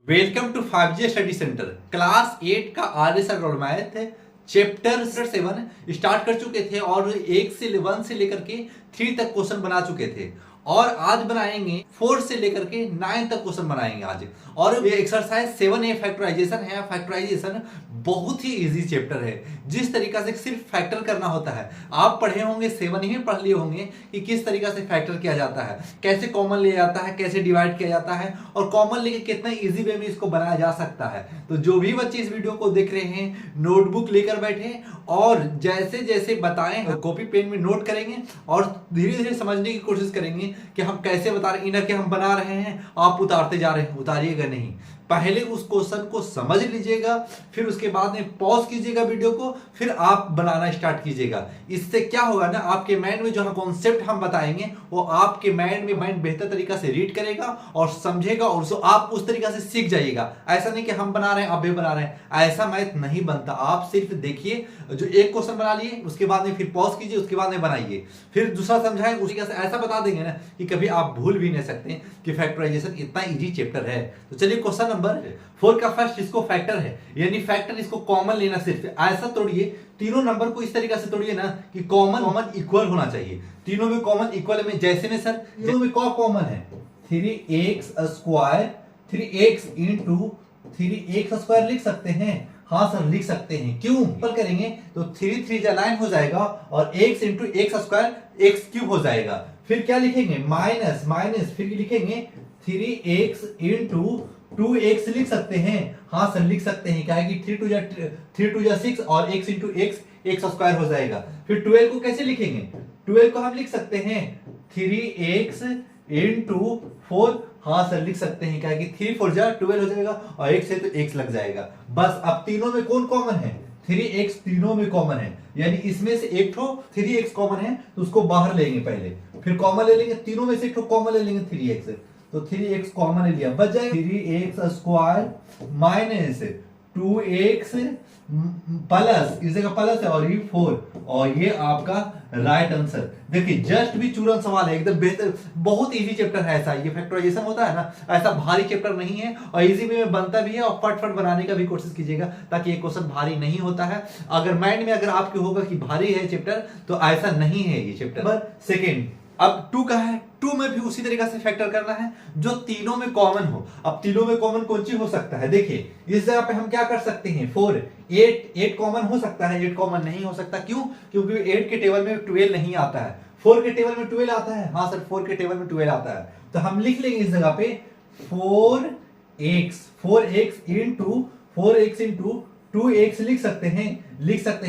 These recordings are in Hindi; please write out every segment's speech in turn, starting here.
Welcome to 5G study centre. Class 8 का आर्य सरल मैथ है, चैप्टर 7 स्टार्ट कर चुके थे और 1 से लेकर के 3 तक क्वेश्चन बना चुके थे और आज बनाएंगे 4 से लेकर के 9 तक क्वेश्चन बनाएंगे आज। और ये एक्सरसाइज 7A फैक्टराइजेशन है। फैक्टराइजेशन बहुत ही इजी चैप्टर है, जिस तरीका से सिर्फ फैक्टर करना होता है। आप पढ़े होंगे 7 ही पढ़ लिए होंगे कि किस तरीका से फैक्टर किया जाता है, कैसे कॉमन लिया जाता है, कैसे डिवाइड किया जाता है और कॉमन लेके कितना इजी वे में इसको बनाया जा सकता है। तो जो भी बच्चे इस वीडियो को देख रहे हैं, नोटबुक लेकर बैठे और जैसे जैसे बताएं कॉपी पेन में नोट करेंगे और धीरे धीरे समझने की कोशिश करेंगे कि हम कैसे बता रहे हैं। इनर के हम बना रहे हैं, आप उतारते जा रहे हैं, उतारिएगा नहीं। पहले उस क्वेश्चन को समझ लीजिएगा, फिर उसके बाद में पॉज कीजिएगा वीडियो को, फिर आप बनाना स्टार्ट कीजिएगा। इससे क्या होगा ना, आपके माइंड में जो कॉन्सेप्ट हम बताएंगे वो आपके माइंड बेहतर तरीका से रीड करेगा और समझेगा और उसको आप उस तरीका से सीख जाइएगा। ऐसा नहीं कि हम बना रहे हैं आप भी बना रहे हैं, ऐसा मैथ नहीं बनता। आप सिर्फ देखिए, जो एक क्वेश्चन बना लिए उसके बाद में फिर पॉज कीजिए, उसके बाद में बनाइए, फिर दूसरा समझाएं, उसी का ऐसा बता देंगे ना कि कभी आप भूल भी नहीं सकते कि फैक्टराइजेशन इतना इजी चैप्टर है। तो चलिए क्वेश्चन नंबर 4 का फर्स्ट, इसको फैक्टर है यानी फैक्टर, इसको कॉमन लेना। सिर्फ ऐसा तोड़िए, तीनों नंबर को इस तरीके से तोड़िए ना कि कॉमन इक्वल होना चाहिए। तीनों में कॉमन इक्वल में, जैसे में सर तीनों में कॉमन है 3x square, 3x into 3x square लिख सकते हैं। हाँ सर लिख सकते हैं। क्यों इक्वल करेंगे तो 3 3 जा 9 हो जाएगा और x into x square x cube हो जाएगा। फिर क्या लिखेंगे, माइनस फिर लिखेंगे 3x इंटू 2x लिख सकते हैं। हाँ सर लिख सकते हैं, क्या है कि 3 2 जा 6 और x इंटू एक्स स्क्वायर हो जाएगा। फिर 12 को कैसे लिखेंगे, 12 को हम लिख सकते हैं 3x इंटू 4। हाँ सर लिख सकते हैं, क्या है कि 3 4 जा 12 हो जाएगा और x है तो x लग जाएगा। बस अब तीनों में कौन कॉमन है, 3x तीनों में कॉमन है, यानी इसमें से एक ठो 3x कॉमन है तो उसको बाहर लेंगे पहले, फिर कॉमन ले लेंगे, तीनों में से एक ठो कॉमन ले लेंगे 3x, तो 3x कॉमन ले लिया, बच जाएगा 3x square minus 2x plus, इस जगह प्लस है और ये 4, और ये आपका राइट आंसर। देखिए जस्ट भी चूरन सवाल है, एकदम बेहतर, बहुत इजी चैप्टर है। ऐसा ये फैक्टराइजेशन होता है ना, ऐसा भारी चैप्टर नहीं है और इजी वे में बनता भी है और फटफट बनाने का भी कोशिश कीजिएगा ताकि ये क्वेश्चन भारी नहीं होता है। अगर माइंड में अगर आपके होगा कि भारी है चैप्टर, तो ऐसा नहीं है ये चैप्टर। सेकेंड, अब 2 का है, 2 में भी उसी तरीका से फैक्टर करना है जो तीनों में कॉमन हो। अब तीनों में कॉमन कौन सी हो सकता है, देखिए इस जगह पे हम क्या कर सकते हैं, 4 8 कॉमन हो सकता है, 8 कॉमन नहीं हो सकता। क्यों, क्योंकि 8 के टेबल में 12 नहीं आता है, 4 के टेबल में 12 आता है। हाँ सर 4 के टेबल में 12 आता है, तो हम लिख लेंगे इस जगह पे 4x into 4x into 2x लिख सकते हैं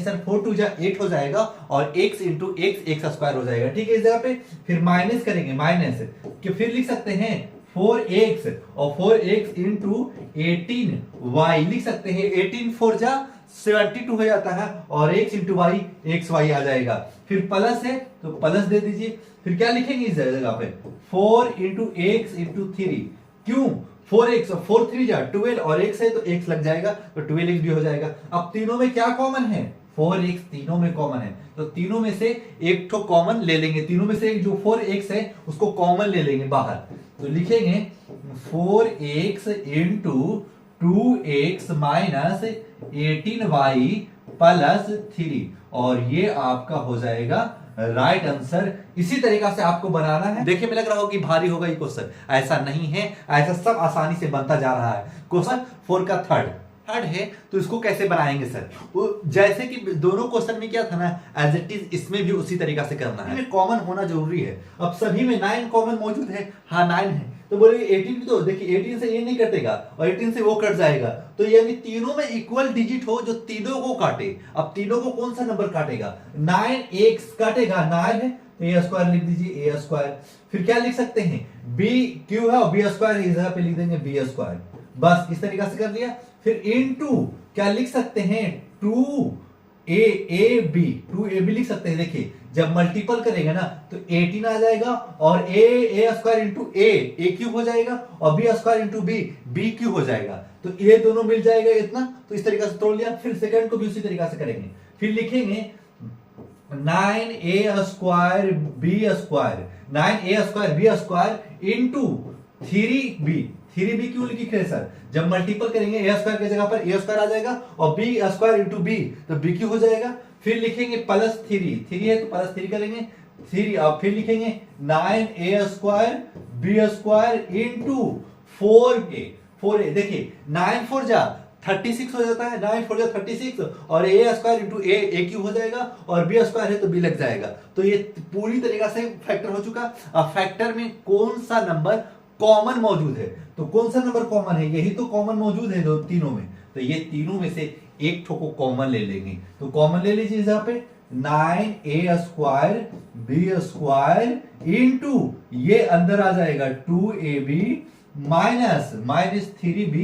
सर, 4 2 जा 8 हो जाएगा और x इंटू एक्स स्क्वायर हो जाएगा। ठीक है, इस जगह पे फिर माइनस करेंगे, माइनस कि फिर लिख सकते हैं 4x और 4x इंटू 18y लिख सकते हैं, 18 4 जा 72 हो जाता है और x इंटू वाई xy आ जाएगा। फिर प्लस है तो प्लस दे दीजिए। फिर क्या लिखेंगे इस जगह पे 4 इंटू एक्स इंटू 3, क्यों 4x और 4 3 जा 12 और x है तो x लग जाएगा, तो 12x भी हो जाएगा। अब तीनों में क्या कॉमन है, 4x तीनों में कॉमन है, तो तीनों में से एक तो कॉमन ले लेंगे, तीनों में से एक जो 4x है उसको कॉमन ले लेंगे बाहर, तो लिखेंगे 4x into 2x minus 18y plus 3 और ये आपका हो जाएगा राइट आंसर। इसी तरीका से आपको बनाना है। देखिए में लग रहा हो कि भारी होगा ये क्वेश्चन, ऐसा नहीं है, ऐसा सब आसानी से बनता जा रहा है। क्वेश्चन 4 का थर्ड है, तो इसको कैसे बनाएंगे सर, वो जैसे कि दोनों क्वेश्चन में क्या था ना, एज इट इज इसमें भी उसी तरीका से करना है। कॉमन होना जरूरी है। अब सभी में 9 कॉमन मौजूद है, हाँ 9 है, तो बोले 18 तो देखिए 18 से ये नहीं कटेगा और 18 से वो कट जाएगा, तो यानी तीनों में इक्वल डिजिट हो जो तीनों को काटे। अब तीनों को कौन सा नंबर काटेगा, 9x काटेगा, 9 है तो ए स्क्वायर लिख दीजिए, ए स्क्वायर। फिर क्या लिख सकते हैं, बी क्यू है और बी स्क्वायर इस जगह पे लिख देंगे बी स्क्वायर। बस इस तरीका से कर लिया। फिर इनटू क्या लिख सकते हैं, 2ab लिख सकते हैं। देखिए जब मल्टीपल करेंगे ना तो 18 आ जाएगा और a square into a cube हो जाएगा और b square into b cube हो जाएगा, तो ये दोनों मिल जाएगा इतना। तो इस तरीके से तोड़ लिया। फिर सेकंड को भी उसी तरीके से करेंगे। फिर लिखेंगे 9a square b square, 9a square b square into 3b 3b क्यों लिख रहे हैं सर? जब मल्टीपल करेंगे ए स्क्वायर की जगह पर ए स्क्वायर आ जाएगा और बी स्क्वायर इंटू बी तो बी क्यू हो जाएगा। फिर लिखेंगे प्लस 3 है तो प्लस 3 करेंगे 3, अब फिर लिखेंगे 9a square b square into 4a। देखिए 9 4 जा 36 हो जाता है, 9 4 जा 36 और a square into A Q हो जाएगा और बी स्क्वायर है तो बी लग जाएगा। तो ये पूरी तरीका से फैक्टर हो चुका। अब फैक्टर में कौन सा नंबर कॉमन मौजूद है? तो कौन सा नंबर कॉमन है? यही तो कॉमन मौजूद है दो तीनों में। तो ये तीनों में से एक ठो को कॉमन ले लेंगे। तो कॉमन ले लीजिए यहाँ पे 9a square b square into ये अंदर आ जाएगा 2ab माइनस 3b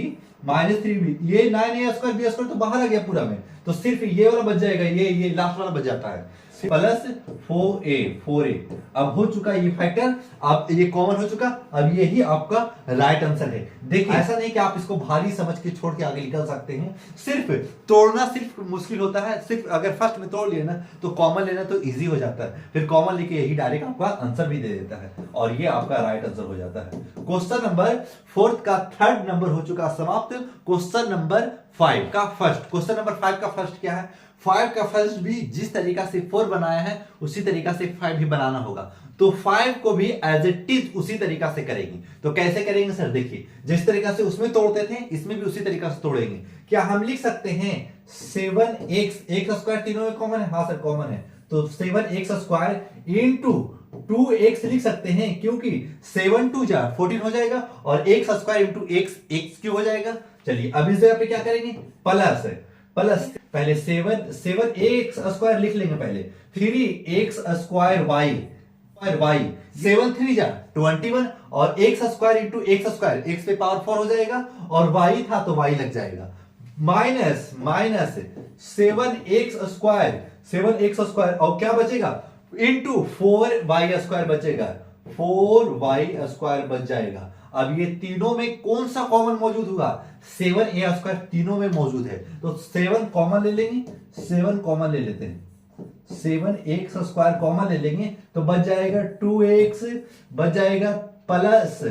ये 9a स्क्वायर बी स्क्वायर तो बाहर आ गया पूरा में, तो सिर्फ ये वाला बच जाएगा, ये लास्ट वाला बच जाता है प्लस 4a। अब हो चुका ये फैक्टर, अब ये कॉमन हो चुका। अब यही आपका राइट आंसर है। देखिए ऐसा नहीं कि आप इसको भारी समझ के छोड़ के आगे निकल सकते हैं, सिर्फ तोड़ना सिर्फ मुश्किल होता है। सिर्फ अगर फर्स्ट में तोड़ लिया ना तो कॉमन लेना तो इजी हो जाता है, फिर कॉमन लेके यही डायरेक्ट आपका आंसर भी दे देता है और ये आपका राइट आंसर हो जाता है। क्वेश्चन नंबर 4 का थर्ड नंबर हो चुका समाप्त। क्वेश्चन नंबर 5 का फर्स्ट, क्वेश्चन नंबर 5 का फर्स्ट क्या है? 5 का फर्स्ट भी जिस तरीका से 4 बनाया है उसी तरीका से 5 भी बनाना होगा। तो 5 को भी एज इट इज उसी तरीका से करेंगे। तो कैसे करेंगे सर? देखिए जिस तरीका से उसमें तोड़ते थे इसमें भी उसी तरीका से तोड़ेंगे। क्या हम लिख सकते हैं 7x स्क्वायर तीनों में कॉमन है? हाँ सर कॉमन है। तो 7x स्क्वायर इंटू 2x लिख सकते हैं क्योंकि 7 2 जा 14 हो जाएगा और x स्क्वायर इंटू x क्यों हो जाएगा। चलिए अब इस जगह पे क्या करेंगे? प्लस पहले 7x स्क्वायर लिख लेंगे पहले, 3x स्क्वायर y 7 3 जा 21 और x square into x square x पे पावर 4 हो जाएगा और y था तो y लग जाएगा माइनस 7x स्क्वायर और क्या बचेगा इंटू 4y स्क्वायर बचेगा, 4y स्क्वायर बच जाएगा। अब ये तीनों में कौन सा कॉमन मौजूद होगा? 7a स्क्वायर तीनों में मौजूद है तो 7 कॉमन ले लेंगे, 7 कॉमन ले लेते हैं, 7x स्क्वायर कॉमन ले लेंगे तो बच जाएगा 2x बच जाएगा प्लस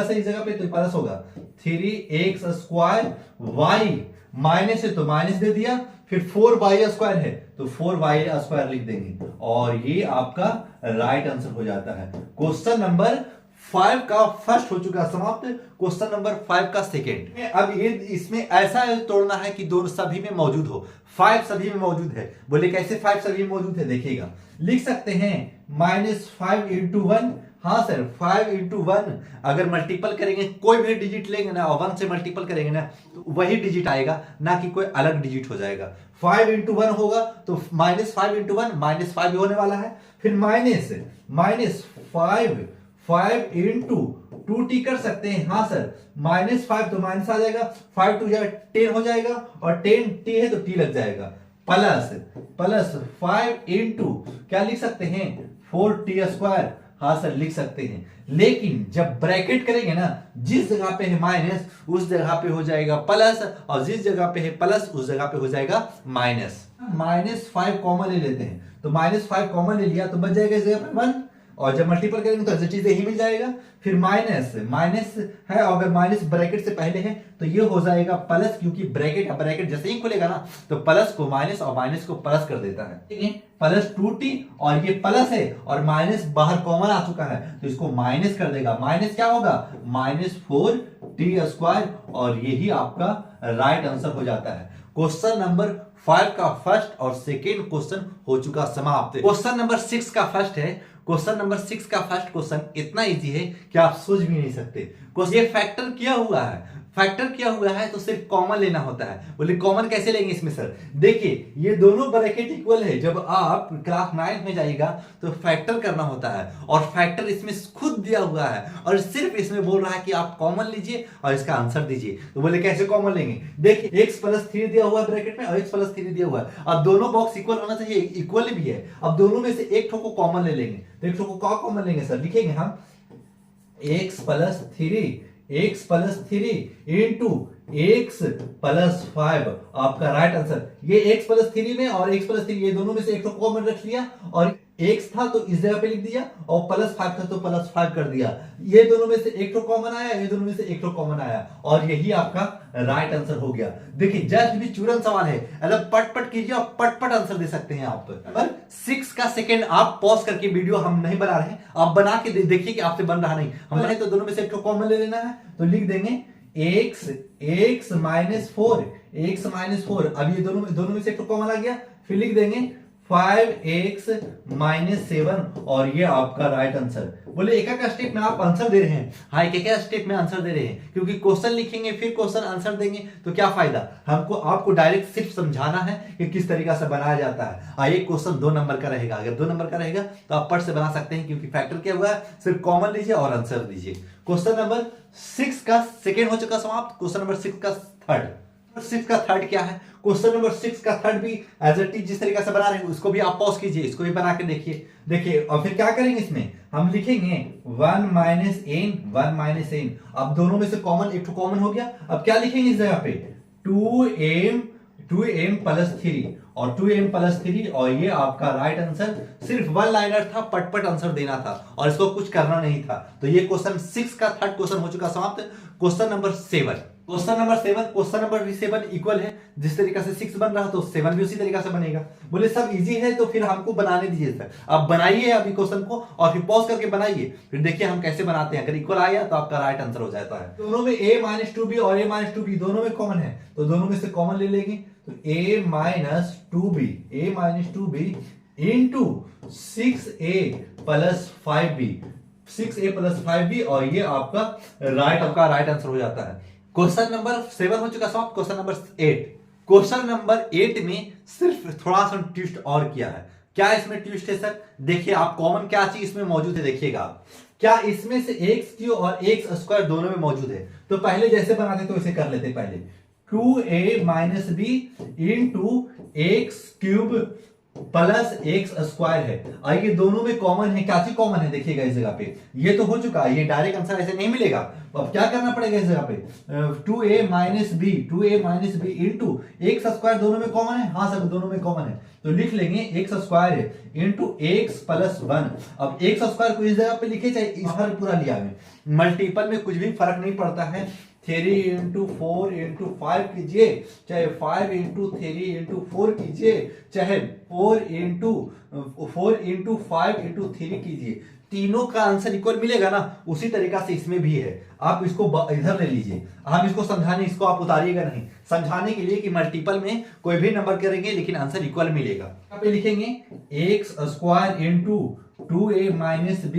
है इस जगह पे तो प्लस होगा 3x स्क्वायर y माइनस है तो माइनस दे दिया, फिर 4y स्क्वायर है तो 4y स्क्वायर लिख देंगे और ये आपका राइट आंसर हो जाता है। क्वेश्चन नंबर 5 का फर्स्ट हो चुका समाप्त। क्वेश्चन नंबर 5 का सेकेंड। अब ये इसमें ऐसा तोड़ना है कि दोनों सभी में मौजूद हो। 5 सभी में मौजूद है। बोले कैसे 5 सभी में मौजूद है? देखिएगा लिख सकते हैं -5 इंटू 1। हाँ सर 5 इंटू 1 अगर मल्टीपल करेंगे कोई भी डिजिट लेंगे ना और 1 से मल्टीपल करेंगे ना तो वही डिजिट आएगा ना कि कोई अलग डिजिट हो जाएगा। 5 इंटू 1 होगा तो -5 इंटू 1 -5 भी होने वाला है। फिर माइनस 5 इंटू 2t कर सकते हैं। हाँ सर -5 तो माइनस आ जाएगा, 5 2 जाएगा 10 हो जाएगा और 10t है तो t लग जाएगा प्लस 5 इंटू क्या लिख सकते हैं 4t स्क्वायर। हाँ सर लिख सकते हैं, लेकिन जब ब्रैकेट करेंगे ना जिस जगह पे है माइनस उस जगह पे हो जाएगा प्लस और जिस जगह पे है प्लस उस जगह पे हो जाएगा माइनस। -5 कॉमन ले लेते हैं तो -5 कॉमन ले लिया तो बच जाएगा इस जगह पे 1 और जब मल्टीपल करेंगे तो ऐसी चीज यही मिल जाएगा। फिर माइनस है अगर माइनस ब्रैकेट से पहले है तो ये हो जाएगा प्लस क्योंकि ब्रैकेट जैसे ही खुलेगा ना तो प्लस को माइनस और माइनस को प्लस कर देता है। ठीक है प्लस 2t और ये प्लस है और माइनस बाहर कॉमन आ चुका है तो इसको माइनस कर देगा। माइनस क्या होगा -4t स्क्वायर और यही आपका राइट आंसर हो जाता है। क्वेश्चन नंबर 5 का फर्स्ट और सेकेंड क्वेश्चन हो चुका समाप्त। क्वेश्चन नंबर 6 का फर्स्ट है। क्वेश्चन नंबर 6 का फर्स्ट क्वेश्चन इतना इजी है कि आप सोच भी नहीं सकते। ये फैक्टर किया हुआ है तो सिर्फ कॉमन लेना होता है। बोले कॉमन कैसे लेंगे इसमें सर? देखिए ये दोनों ब्रैकेट इक्वल है। जब आप क्लास 9 में जाइएगा तो फैक्टर करना होता है और फैक्टर इसमें खुद दिया हुआ है और सिर्फ इसमें बोल रहा है कि आप कॉमन लीजिए और इसका आंसर दीजिए। तो बोले कैसे कॉमन लेंगे? देखिए x + 3 दिया हुआ है ब्रैकेट में और x + 3 दिया हुआ है। अब दोनों बॉक्स इक्वल होना चाहिए, इक्वल भी है। अब दोनों में से एक ठो को कॉमन ले लेंगे तो एक ठो को क्या कॉमन लेंगे सर? लिखेंगे हम x + 3 इंटू x + 5 आपका राइट आंसर। ये x + 3 में और x + 3 ये दोनों में से एक तो कॉमन रख लिया और एक्स था तो इस जगह पे लिख दिया और +5 था तो +5 कर दिया। ये दोनों में से एक तो कॉमन आया, ये दोनों में से एक तो कॉमन आया और यही आपका राइट आंसर हो गया। देखिए जस्ट भी चूरन सवाल है, मतलब पट कीजिए और पट आंसर दे सकते हैं आप। नंबर 6 का सेकंड आप पॉज करके, वीडियो हम नहीं बना रहे हैं, आप बना के देखिए कि आपसे बन रहा नहीं। हम बने तो दोनों में से एक तो कॉमन ले लेना है, तो लिख देंगे x -4। अब ये दोनों में से एक तो कॉमन आ गया, फिर लिख देंगे 5x -7 और ये आपका राइट आंसर। बोले एक एक स्टेप में आप आंसर दे रहे हैं। हाँ, एक एक स्टेप में आंसर दे रहे हैं, क्योंकि क्वेश्चन लिखेंगे फिर क्वेश्चन आंसर देंगे तो क्या फायदा। हमको आपको डायरेक्ट सिर्फ समझाना है कि किस तरीका से बनाया जाता है। हाँ, एक क्वेश्चन 2 नंबर का रहेगा, अगर 2 नंबर का रहेगा तो आप पट से बना सकते हैं, क्योंकि फैक्टर क्या हुआ है, सिर्फ कॉमन लीजिए और आंसर दीजिए। क्वेश्चन नंबर 6 का सेकेंड हो चुका समाप्त। क्वेश्चन नंबर 6 का थर्ड। 6 का थर्ड क्या है? क्वेश्चन नंबर 6 का थर्ड भी एज इट इज जिस तरीके से बना रहे हैं उसको भी आप पॉज कीजिए, इसको भी बना के देखिए और फिर क्या करेंगे, इसमें हम लिखेंगे 1 - n। अब दोनों में से कॉमन, एक तो कॉमन हो गया। अब क्या लिखेंगे इस जगह पे 2m + 3 और 2m + 3 और ये आपका राइट आंसर। सिर्फ 1 लाइनर था, पट आंसर देना था और इसको कुछ करना नहीं था। तो ये क्वेश्चन 6 का थर्ड क्वेश्चन हो चुका समाप्त। Question number 7। क्वेश्चन नंबर भी 7 इक्वल है। जिस तरीके से 6 बन रहा तो 7 भी उसी तरीके से बनेगा। बोले सब इजी है तो फिर हमको बनाने दीजिए सर। आप बनाइए अभी क्वेश्चन को और फिर पॉज करके बनाइए, फिर देखिए हम कैसे बनाते हैं। अगर इक्वल आया तो आपका राइट आंसर हो जाता है। दोनों में a - 2b और a - 2b दोनों में कॉमन है, तो दोनों में से कॉमन ले लेंगे। तो a - 2b into 6a + 5b 6a + 5b और ये आपका राइट आंसर हो जाता है। क्वेश्चन नंबर 7 हो चुका समाप्त। Question number 8। क्वेश्चन नंबर 8 में सिर्फ थोड़ा सा ट्विस्ट और किया है। क्या इसमें ट्विस्ट है सर? देखिए आप कॉमन क्या चीज इसमें मौजूद है, देखिएगा आप। क्या इसमें से x³ और x² दोनों में मौजूद है? तो पहले जैसे बनाते तो इसे कर लेते पहले 2a - b into x³ + x² है। आइए दोनों में कॉमन है, क्या चीज कॉमन है देखिएगा इस जगह पे। ये तो हो चुका है, ये डायरेक्ट आंसर ऐसे नहीं मिलेगा। अब क्या करना पड़ेगा इस जगह पे 2a - b इंटू x² दोनों में कॉमन है। हाँ सर दोनों में कॉमन है, तो लिख लेंगे x² इंटू x + 1। अब x² को इस जगह पे लिखे, चाहे इस पर पूरा लिया है। मल्टीपल में कुछ भी फर्क नहीं पड़ता है। 3 × 4 × 5 कीजिए, चाहे 5 × 3 × 4 कीजिए, चाहे 4 × 5 × 3 कीजिए, तीनों का आंसर इक्वल मिलेगा ना। उसी तरीका से इसमें भी है। आप इसको इधर ले लीजिए, हम इसको समझाने, इसको आप उतारिएगा नहीं, समझाने के लिए कि मल्टीपल में कोई भी नंबर करेंगे लेकिन आंसर इक्वल मिलेगा। यहाँ पे लिखेंगे x² into 2a - b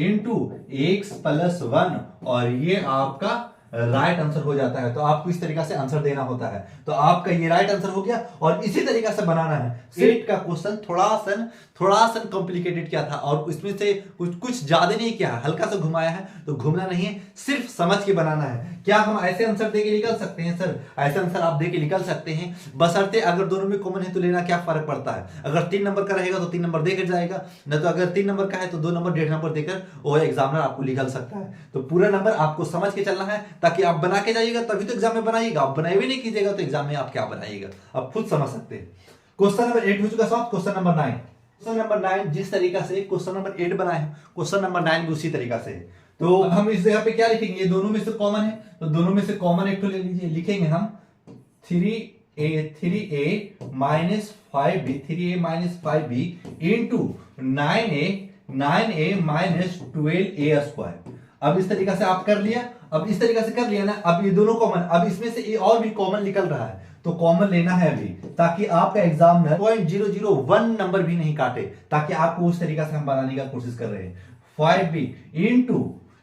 into x + 1 और ये आपका राइट आंसर हो जाता है। तो आपको इस तरीका से आंसर देना होता है। तो आपका ये राइट आंसर हो गया और इसी तरीका से बनाना है। सेट का क्वेश्चन थोड़ा सा कॉम्प्लिकेटेड क्या था और इसमें से कुछ ज्यादा नहीं किया है, हल्का सा घुमाया है। तो घूमना नहीं है, सिर्फ समझ के बनाना है। क्या हम ऐसे आंसर दे के निकल सकते हैं सर? ऐसे आंसर आप दे के निकल सकते हैं, बशर्ते अगर दोनों में कॉमन है तो लेना क्या फर्क पड़ता है। अगर 3 नंबर का रहेगा तो 3 नंबर देकर जाएगा, न तो अगर 3 नंबर का है तो 2 नंबर 1.5 नंबर देकर वो एग्जामिनर आपको निकल सकता है। तो पूरा नंबर आपको समझ के चलना है, ताकि आप बना के जाइएगा तभी तो एग्जाम में बनाइएगा। आप बनाए हुए नहीं कीजिएगा तो एग्जाम में आप क्या बनाइएगा, आप खुद समझ सकते हैं। क्वेश्चन नंबर 8 हो चुका समाप्त। Question number 9। क्वेश्चन नंबर 9 जिस तरीका से क्वेश्चन नंबर 8 बनाए हैं, क्वेश्चन नंबर 9 भी उसी तरीका से है। तो हम इस जगह पे क्या लिखेंगे, ये दोनों में से कॉमन है, तो दोनों में से कॉमन एक तो ले लीजिए। लिखेंगे हम 3a - 5b into 9a - 12a²। अब इस तरीका से आप कर लिया। अब इस तरीका से कर लिया ना, अब ये दोनों कॉमन, अब इसमें से ये और भी कॉमन निकल रहा है, तो कॉमन लेना है अभी, ताकि आपका एग्जाम में 0.001 नंबर भी नहीं काटे, ताकि आपको उस तरीका से हम बनाने का कोशिश कर रहे हैं। 5b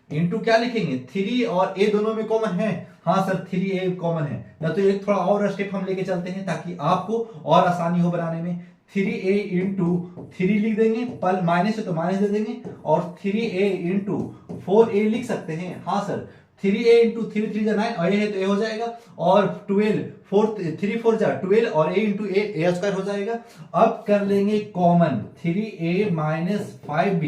इंटू क्या लिखेंगे 3 और a दोनों में कॉमन है। हाँ सर 3a कॉमन है ना, तो एक थोड़ा और स्टेप हम लेके चलते हैं ताकि आपको और आसानी हो बनाने में। 3a इंटू 3 लिख देंगे, पल माइनस है तो माइनस दे देंगे, और 3a इंटू 4a लिख सकते हैं। हाँ सर 3a इंटू 3 3 9 और a है तो a हो जाएगा, और 12 3 4 12 और a इंटू a² हो जाएगा। अब कर लेंगे common 3a - 5b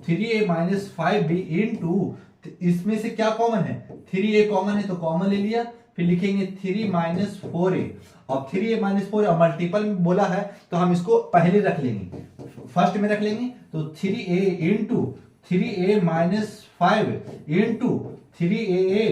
3a - 5b into, इसमें से क्या कॉमन है 3a कॉमन है तो कॉमन ले लिया। फिर लिखेंगे 3 - 4a, अब 3a - 4 अब मल्टीपल में बोला है तो हम इसको पहले रख लेंगे। फर्स्ट में रख लेंगे तो 3a into 3a minus 5 into 3a,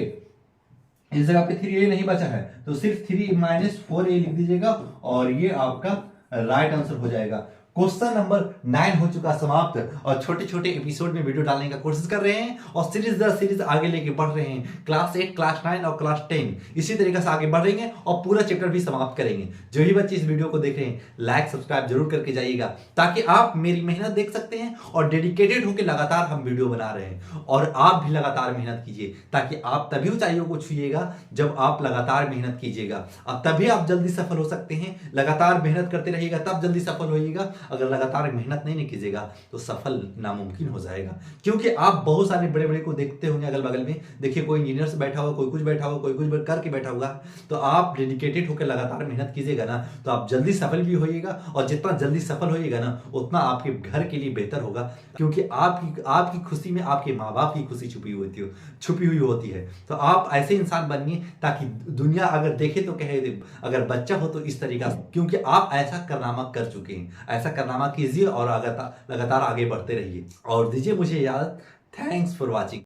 इस जगह पे 3a नहीं बचा है तो सिर्फ 3 माइनस 4a लिख दीजिएगा और ये आपका राइट आंसर हो जाएगा। क्वेश्चन नंबर 9 हो चुका समाप्त और छोटे छोटे एपिसोड में वीडियो डालने का कोशिश कर रहे हैं और सीरीज दर सीरीज आगे लेके बढ़ रहे हैं। क्लास 8, क्लास 9 और क्लास 10 इसी तरीके से आगे बढ़ेंगे और पूरा चैप्टर भी समाप्त करेंगे। जो भी बच्चे इस वीडियो को देख रहे हैं लाइक सब्सक्राइब जरूर करके जाइएगा ताकि आप मेरी मेहनत देख सकते हैं और डेडिकेटेड होकर लगातार हम वीडियो बना रहे हैं और आप भी लगातार मेहनत कीजिए ताकि आप तभी ऊंचाइयों को छूइएगा जब आप लगातार मेहनत कीजिएगा। अब तभी आप जल्दी सफल हो सकते हैं। लगातार मेहनत करते रहिएगा तब जल्दी सफल होइएगा। अगर लगातार मेहनत नहीं कीजिएगा तो सफल नामुमकिन हो जाएगा। क्योंकि आप बहुत सारे बड़े बड़े को देखते होंगे अगल बगल में, देखिए कोई इंजीनियर से बैठा हुआ, कोई कुछ बैठा हुआ, कोई कुछ करके बैठा हुआ। तो आप डेडिकेटेड होकर लगातार मेहनत कीजिएगा ना तो आप जल्दी सफल भी होइएगा और जितना जल्दी सफल होइएगा ना उतना आपके घर के लिए बेहतर होगा। क्योंकि आपकी खुशी में आपके माँ बाप की खुशी छुपी हुई होती है। तो आप ऐसे इंसान बनिए ताकि दुनिया अगर देखे तो कहे अगर बच्चा हो तो इस तरीका से, क्योंकि आप ऐसा कारनामा कर चुके हैं। ऐसा कारनामा कीजिए और लगातार आगे बढ़ते रहिए और दीजिए मुझे याद। Thanks for watching.